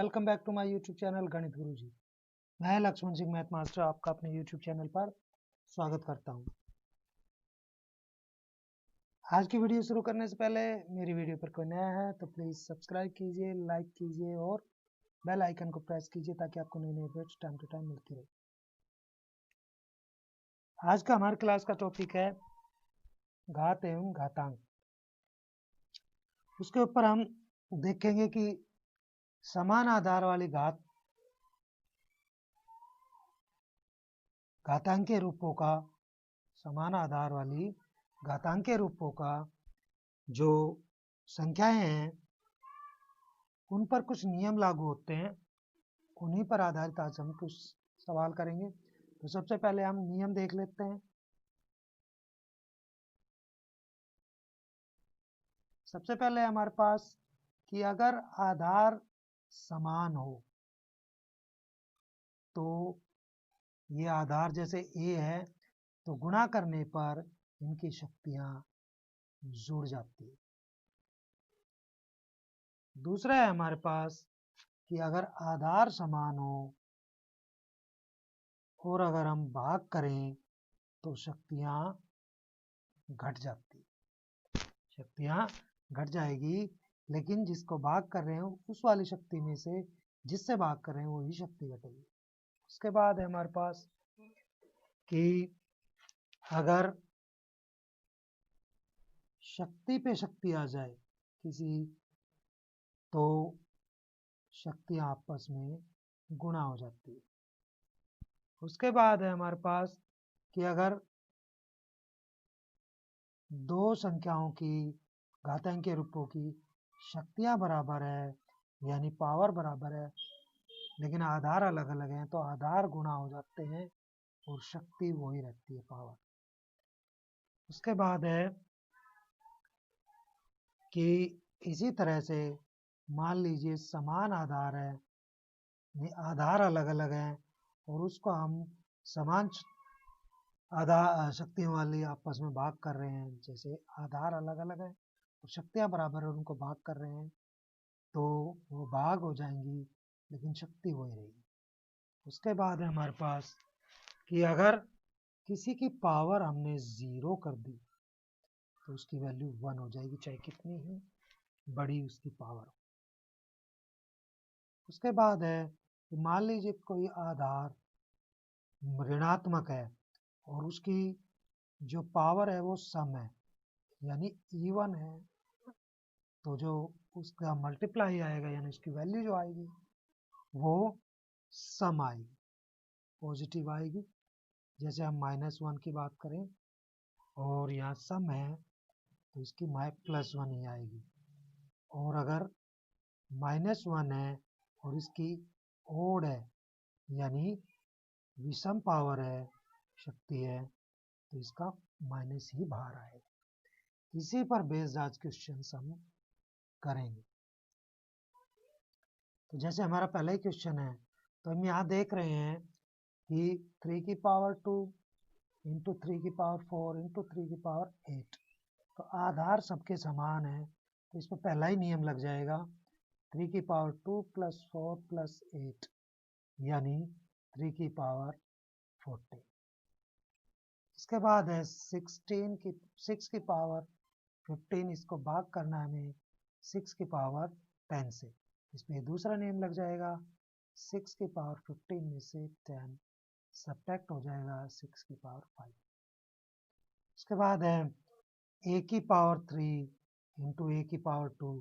Welcome back to my YouTube channel Ganit Guruji. मैं Lakshman Singh math master आपका अपने यूट्यूब चैनल पर स्वागत करता हूं। आज की वीडियो शुरू करने से पहले मेरी वीडियो पर कोई नया है तो प्लीज़ सब्सक्राइब कीजिए, लाइक कीजिए और बेल आइकन को प्रेस कीजिए ताकि आपको नई नई अपडेट्स टाइम टू टाइम मिलती रहे। आज का हमारी क्लास का टॉपिक है घात एवं घातांक। उसके ऊपर हम देखेंगे कि समान आधार वाली घातांकीय रूपों का समान आधार वाली घातांकीय रूपों का जो संख्याएं हैं उन पर कुछ नियम लागू होते हैं, उन्हीं पर आधारित आज हम कुछ सवाल करेंगे। तो सबसे पहले हम नियम देख लेते हैं। सबसे पहले हमारे पास कि अगर आधार समान हो तो ये आधार जैसे A है तो गुणा करने पर इनकी शक्तियां जुड़ जाती है। दूसरा है हमारे पास कि अगर आधार समान हो और अगर हम भाग करें तो शक्तियां घट जाती, शक्तियां घट जाएगी, लेकिन जिसको भाग कर रहे हो उस वाली शक्ति में से जिससे भाग कर रहे हैं वही शक्ति घटेगी। उसके बाद है हमारे पास कि अगर शक्ति पे शक्ति आ जाए किसी तो शक्तियां आपस में गुणा हो जाती है। उसके बाद है हमारे पास कि अगर दो संख्याओं की घातांकीय रूपों की शक्तियां बराबर है यानी पावर बराबर है लेकिन आधार अलग अलग हैं तो आधार गुणा हो जाते हैं और शक्ति वही रहती है, पावर। उसके बाद है कि इसी तरह से मान लीजिए समान आधार है, आधार अलग अलग हैं और उसको हम समान आधार शक्तियों वाली आपस में भाग कर रहे हैं। जैसे आधार अलग अलग है और शक्तियां बराबर है, उनको भाग कर रहे हैं तो वो भाग हो जाएंगी लेकिन शक्ति वही रहेगी। उसके बाद है हमारे पास कि अगर किसी की पावर हमने 0 कर दी तो उसकी वैल्यू 1 हो जाएगी, चाहे कितनी ही बड़ी उसकी पावर हो। उसके बाद है कि मान लीजिए कोई आधार ऋणात्मक है और उसकी जो पावर है वो सम है यानी इवन है, तो जो उसका मल्टीप्लाई आएगा यानी उसकी वैल्यू जो आएगी वो सम आएगी, पॉजिटिव आएगी। जैसे हम -1 की बात करें और यहाँ सम है तो इसकी +1 ही आएगी, और अगर -1 है और इसकी ओड है यानी विषम पावर है, शक्ति है, तो इसका माइनस ही बाहर आएगा। इसी पर बेस्ड आज क्वेश्चन हम करेंगे। तो जैसे हमारा पहला ही क्वेश्चन है तो हम यहाँ देख रहे हैं कि 3 की पावर 2 इंटू 3 की पावर 4 इंटू 3 की पावर 8, तो आधार सबके समान है तो इस पर पहला ही नियम लग जाएगा 3 की पावर 2 प्लस 4 प्लस 8 यानी 3 की पावर 40। इसके बाद है 6 की पावर 15, इसको भाग करना है हमें 6 की पावर 10 से, इसमें दूसरा नियम लग जाएगा 6 की पावर 15 में से 10 सब्ट्रैक्ट हो जाएगा 6 की पावर 5। उसके बाद है a की पावर 3 इंटू a की पावर 2,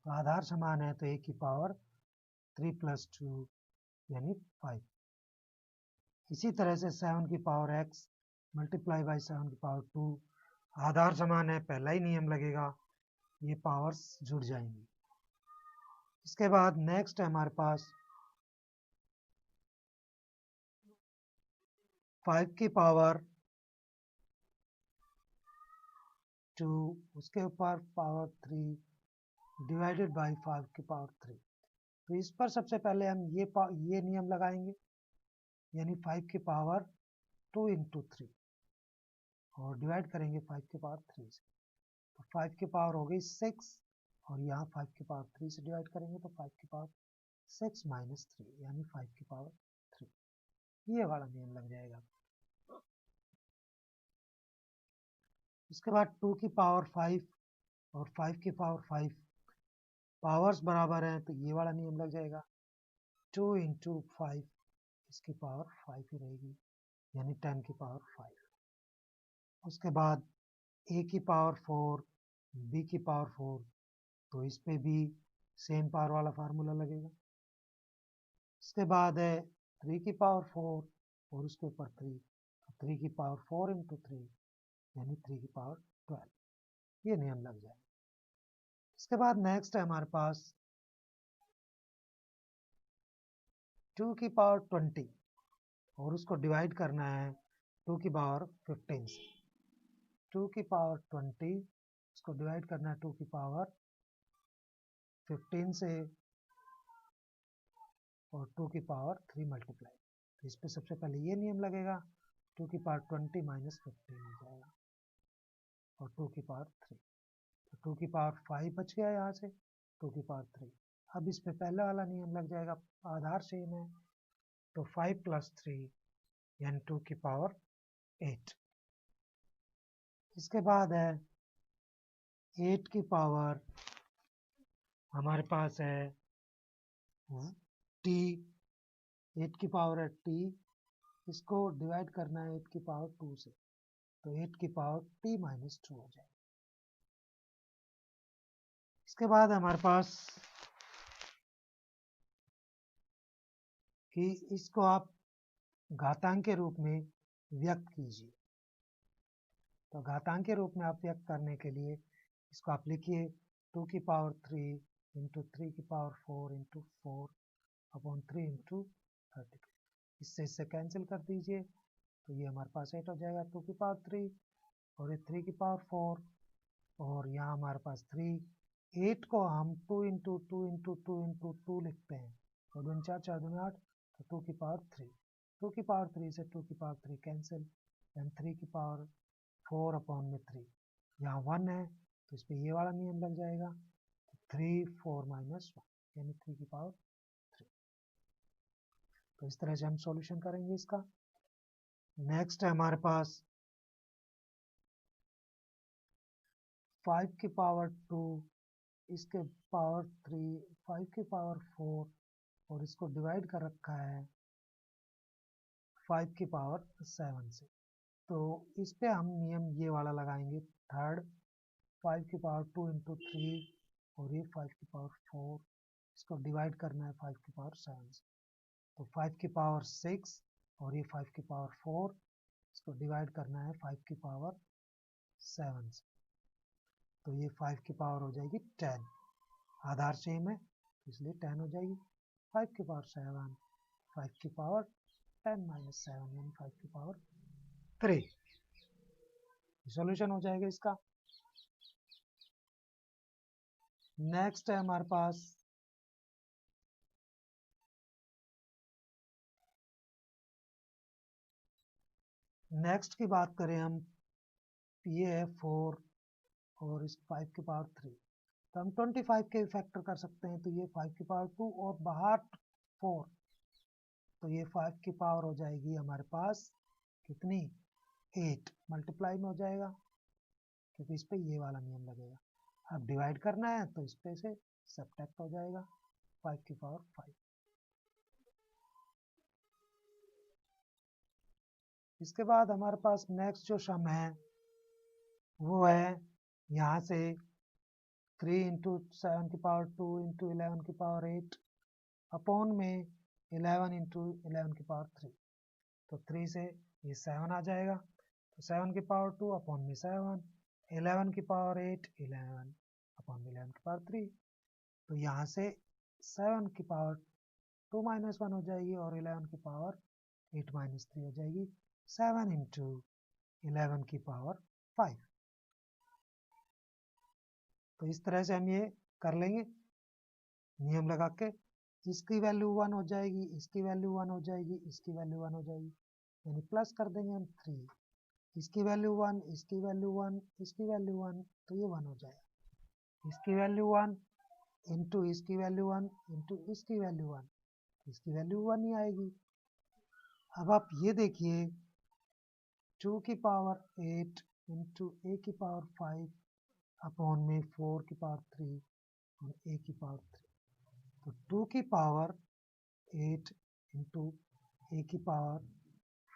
तो आधार समान है तो a की पावर 3 प्लस 2 यानी 5। इसी तरह से 7 की पावर x मल्टीप्लाई बाई 7 की पावर 2, आधार समान है पहला ही नियम लगेगा, ये पावर्स जुड़ जाएंगी। इसके बाद नेक्स्ट है हमारे पास 5 की पावर 2 उसके ऊपर पावर 3 डिवाइडेड बाई 5 की पावर 3, तो इस पर सबसे पहले हम ये नियम लगाएंगे यानी 5 की पावर 2 इंटू 3 और डिवाइड करेंगे 5 की पावर 3 से, तो 5 की पावर हो गई 6 और यहाँ 5 की पावर 3 से डिवाइड करेंगे तो 5 की पावर 6 माइनस 3 यानी 5 की पावर 3, ये वाला नियम लग जाएगा। उसके बाद 2 की पावर 5 और 5 की पावर 5 पावर्स बराबर हैं, तो ये वाला नियम लग जाएगा। 2 इंटू 5, इसकी पावर 5 ही रहेगी, यानी 10 की पावर 5। उसके बाद a की पावर 4, b की पावर 4, तो इस पे भी सेम पावर वाला फार्मूला लगेगा। उसके बाद है 3 की पावर 4 और उसके ऊपर 3, तो 3 की पावर 4 इंटू 3 यानी 3 की पावर 12, ये नियम लग जाए। इसके बाद नेक्स्ट है हमारे पास 2 की पावर 20 और उसको डिवाइड करना है 2 की पावर 15 से। 2 की पावर 20 उसको डिवाइड करना है 2 की पावर 15 से और 2 की पावर 3 मल्टीप्लाई, तो इस पे सबसे पहले ये नियम लगेगा, 2 की पावर 20 माइनस 15 हो जाएगा और 2 की पावर 3, तो 2 की पावर 5 बच गया यहाँ से, 2 की पावर 3। अब इस पे पहले वाला नियम लग जाएगा, आधार सेम है, तो 5 प्लस 3 यानी 2 की पावर 8। इसके बाद है 8 की पावर हमारे पास है t, 8 की पावर है t, इसको डिवाइड करना है 8 की पावर 2 से, तो 8 की पावर t माइनस 2 हो जाएगी। इसके बाद हमारे पास कि इसको आप घातांक के रूप में व्यक्त कीजिए, तो घातांक के रूप में आप व्यक्त करने के लिए इसको आप लिखिए 2 की पावर 3 इंटू 3 की पावर 4 इंटू 4 अपॉन 3 इंटू 32, इससे कैंसिल कर दीजिए, तो ये हमारे पास 8 हो जाएगा 2 की पावर 3 और ये 3 की पावर 4 और यहाँ हमारे पास 3, 8 को हम 2 इंटू 2 इंटू 2 इंटू 2 लिखते हैं, तो 2 4 4 2 8, तो 2 की पावर 3, 2 की पावर 3 से 2 की पावर 3 कैंसिल, एंड 3 की पावर 4 अपॉन में 3, यहाँ 1 है तो इस पर ये वाला नियम लग जाएगा, 3 4 माइनस 1 यानी 3 की पावर 3। तो इस तरह से हम सॉल्यूशन करेंगे इसका। नेक्स्ट है हमारे पास 5 की पावर 2, इसके पावर 3, 5 की पावर 4 और इसको डिवाइड कर रखा है 5 की पावर 7 से, तो इस पे हम नियम ये वाला लगाएंगे, थर्ड 5 की पावर 2 इंटू 3 और ये 5 की पावर 4, इसको डिवाइड करना है 5 की पावर 7 से, तो 5 की पावर 6 और ये 5 की पावर 4, इसको डिवाइड करना है 5 की पावर 7 से, तो ये 5 की पावर हो जाएगी 10, आधार सेम है इसलिए 10 हो जाएगी। 5 की पावर 7, 5 की पावर 10 माइनस 7 यानी 5 की पावर 3, सॉल्यूशन हो जाएगा इसका। नेक्स्ट है हमारे पास नेक्स्ट की बात करें हम, ये है 4 और इस 5 की पावर 3, तो हम 25 के फैक्टर कर सकते हैं, तो ये 5 की पावर 2 और बाहर 4, तो ये 5 की पावर हो जाएगी हमारे पास कितनी 8, मल्टीप्लाई में हो जाएगा क्योंकि इस पे ये वाला नियम लगेगा। अब डिवाइड करना है तो इस पे से सब्ट्रैक्ट हो जाएगा 5 की पावर 5। इसके बाद हमारे पास नेक्स्ट जो सम है वो है यहाँ से 3 इंटू 7 की पावर 2 इंटू 11 की पावर 8 अपॉन में 11 इंटू 11 की पावर 3, तो 3 से ये 7 आ जाएगा, तो 7 की पावर 2 अपॉन में 7, 11 की पावर 8, 11 अपॉन में 11 की पावर 3, तो यहाँ से 7 की पावर 2 माइनस 1 हो जाएगी और 11 की पावर 8 माइनस 3 हो जाएगी, 7 इंटू 11 की पावर 5। तो इस तरह से हम ये कर लेंगे नियम लगा के, इसकी वैल्यू 1 हो जाएगी, इसकी वैल्यू 1 हो जाएगी, इसकी वैल्यू 1 हो जाएगी, यानी प्लस कर देंगे हम 3, इसकी वैल्यू 1, इसकी वैल्यू 1, इसकी वैल्यू 1, तो ये 1 हो जाएगा, इसकी वैल्यू 1, इंटू इसकी वैल्यू 1 इंटू इसकी वैल्यू 1, इसकी वैल्यू 1 ही आएगी। अब आप ये देखिए 2 की पावर 8 इंटू ए की पावर 5 अपॉन में 4 की पावर 3 और ए की पावर 3, तो 2 की पावर 8 इंटू ए की पावर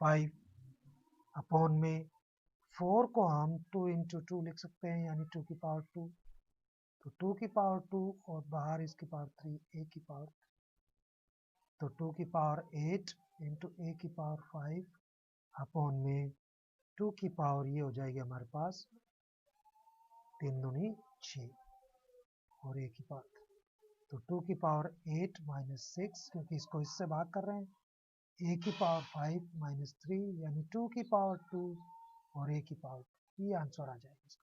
5 अपॉन में 4 को हम 2 इंटू 2 लिख सकते हैं, यानी 2 की पावर 2, तो 2 की पावर 2 और बाहर इसकी पावर 3, ए की पावर 3, तो 2 की पावर 8 इंटू ए की पावर 5 अपॉन में 2 की पावर ये हो जाएगी हमारे पास 3 दूनी 6 और ए की पावर, तो 2 की पावर 8 माइनस 6, क्योंकि इसको इससे भाग कर रहे हैं, ए की पावर 5 माइनस 3, यानी 2 की पावर 2 और ए की पावर 2, ये आंसर आ जाएगा इसका।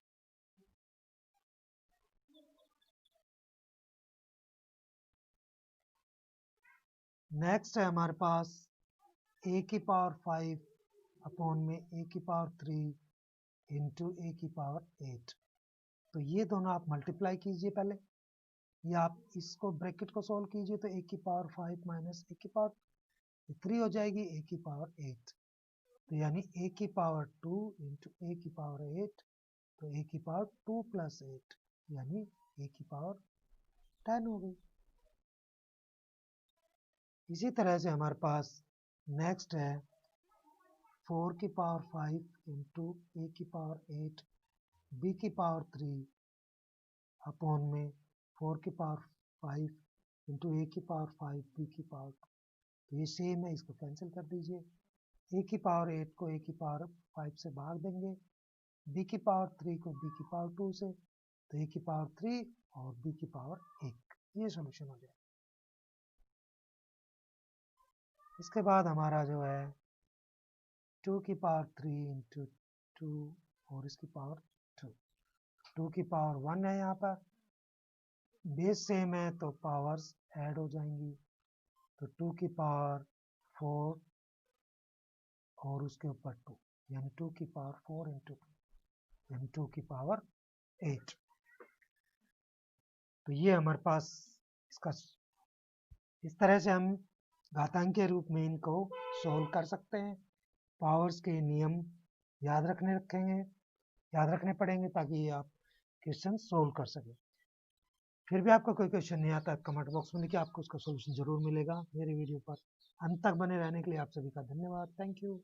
नेक्स्ट है हमारे पास ए की पावर 5 अपॉन में ए की पावर 3 इंटू ए की पावर 8, तो ये दोनों आप मल्टीप्लाई कीजिए पहले, या आप इसको ब्रैकेट को सॉल्व कीजिए, तो ए की पावर 5 माइनस ए की पावर 3 हो जाएगी ए की पावर 8, तो यानी ए की पावर 2 इंटू ए की पावर 8, तो ए की पावर 2 प्लस 8 यानी ए की पावर 10 हो गई। इसी तरह से हमारे पास नेक्स्ट है 4 की पावर 5 इंटू ए की पावर 8 बी की पावर 3 अपॉन में 4 की पावर 5 इंटू ए की पावर 5 बी की पावर 2, तो ये सेम है, इसको कैंसिल कर दीजिए। ए की पावर 8 को ए की पावर 5 से भाग देंगे, बी की पावर 3 को बी की पावर 2 से, तो ए की पावर 3 और बी की पावर 1, ये सॉल्यूशन हो जाए। इसके बाद हमारा जो है 2 की पावर 3 इंटू 2 और इसकी पावर 2, 2 की पावर 1 है, यहाँ पर बेस सेम है तो पावर्स ऐड हो जाएंगी, तो 2 की पावर 4 और उसके ऊपर 2, यानी 2 की पावर 4 इंटू 2 यानी 2 की पावर 8, तो ये हमारे पास इसका, इस तरह से हम घातांक के रूप में इनको सोल्व कर सकते हैं। पावर्स के नियम याद रखने पड़ेंगे ताकि आप क्वेश्चन सोल्व कर सकें। फिर भी आपका कोई क्वेश्चन नहीं आता कमेंट बॉक्स में लिखिए, आपको उसका सोल्यूशन जरूर मिलेगा मेरे वीडियो पर। अंत तक बने रहने के लिए आप सभी का धन्यवाद। Thank you.